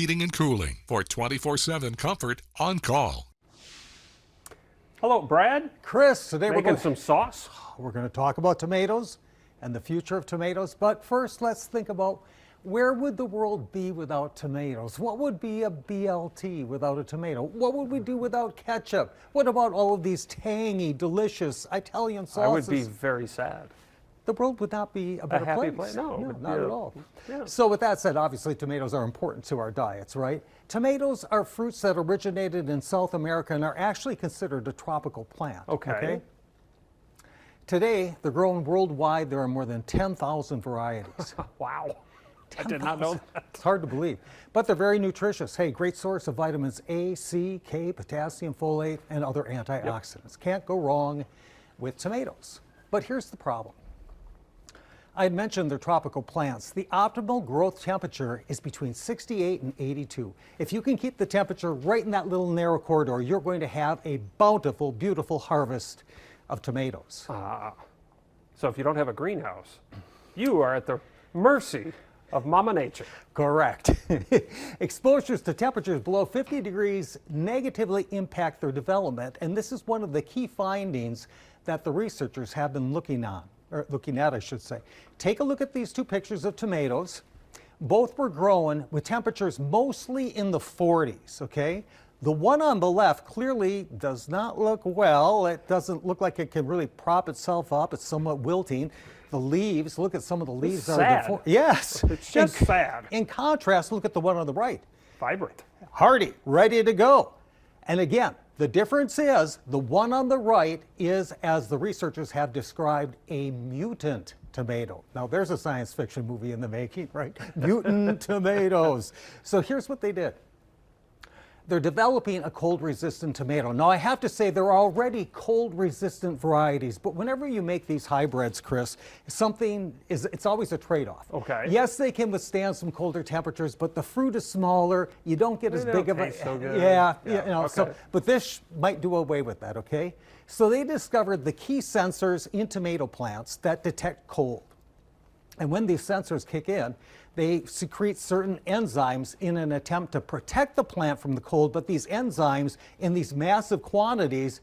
Heating and cooling for 24/7 comfort on call. Hello, Brad. Chris, today Making some sauce. we're going to talk about tomatoes and the future of tomatoes. But first, let's think about where would the world be without tomatoes? What would be a BLT without a tomato? What would we do without ketchup? What about all of these tangy, delicious Italian sauces? I would be very sad. The world would not be a better happy place. place? No, it would not be at all. yeah. So with that said, obviously tomatoes are important to our diets, right? Tomatoes are fruits that originated in South America and are actually considered a tropical plant. Okay. Today, they're grown worldwide. There are more than 10,000 varieties. Wow. I did not know that. It's hard to believe, but they're very nutritious. Hey, great source of vitamins A, C, K, potassium, folate, and other antioxidants. Can't go wrong with tomatoes. But here's the problem. I had mentioned they're tropical plants. The optimal growth temperature is between 68 and 82. If you can keep the temperature right in that little narrow corridor, you're going to have a bountiful, beautiful harvest of tomatoes. So if you don't have a greenhouse, you are at the mercy of Mama Nature. Correct. Exposures to temperatures below 50 degrees negatively impact their development, and this is one of the key findings that the researchers have been looking at, I should say. Take a look at these two pictures of tomatoes. Both were grown with temperatures mostly in the 40s, okay? The one on the left clearly does not look well. It doesn't look like it can really prop itself up. It's somewhat wilting. The leaves, look at some of the leaves. It's sad. Yes. It's just sad. In contrast, look at the one on the right. Vibrant. Hardy, ready to go. And again, the difference is the one on the right is, as the researchers have described, a mutant tomato. Now there's a science fiction movie in the making, right? Mutant tomatoes. So here's what they did. They're developing a cold-resistant tomato. Now I have to say there are already cold-resistant varieties, but whenever you make these hybrids, Chris, it's always a trade-off. Okay. Yes, they can withstand some colder temperatures, but the fruit is smaller. You don't get as big of a so good. yeah. Okay. So, but this might do away with that. Okay. So they discovered the key sensors in tomato plants that detect cold. And when these sensors kick in, they secrete certain enzymes in an attempt to protect the plant from the cold, but these enzymes in these massive quantities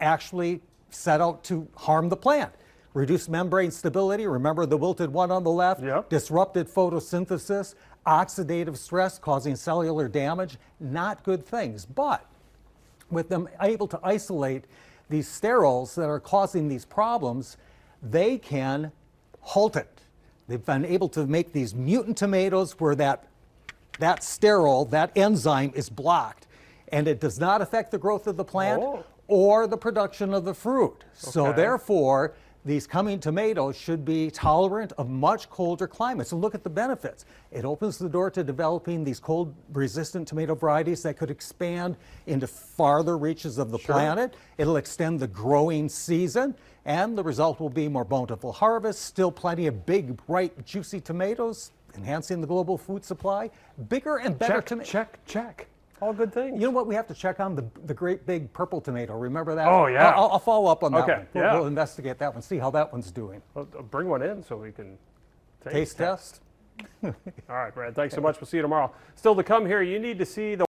actually set out to harm the plant. Reduce membrane stability, remember the wilted one on the left? Yep. Disrupted photosynthesis, oxidative stress causing cellular damage, not good things. But with them able to isolate these sterols that are causing these problems, they can halt it. They've been able to make these mutant tomatoes where that sterol, that enzyme is blocked, and it does not affect the growth of the plant or the production of the fruit. So therefore, these coming tomatoes should be tolerant of much colder climates. And look at the benefits. It opens the door to developing these cold-resistant tomato varieties that could expand into farther reaches of the planet. It'll extend the growing season, and the result will be more bountiful harvests, still plenty of big, bright, juicy tomatoes, enhancing the global food supply, bigger and better tomatoes. Check. All good things. You know what we have to check on? The great big purple tomato. Remember that? Oh, yeah. I'll follow up on that one. Yeah. We'll investigate that one, see how that one's doing. Well, bring one in so we can Taste test? All right, Brad, thanks so much. We'll see you tomorrow. Still to come here, you need to see the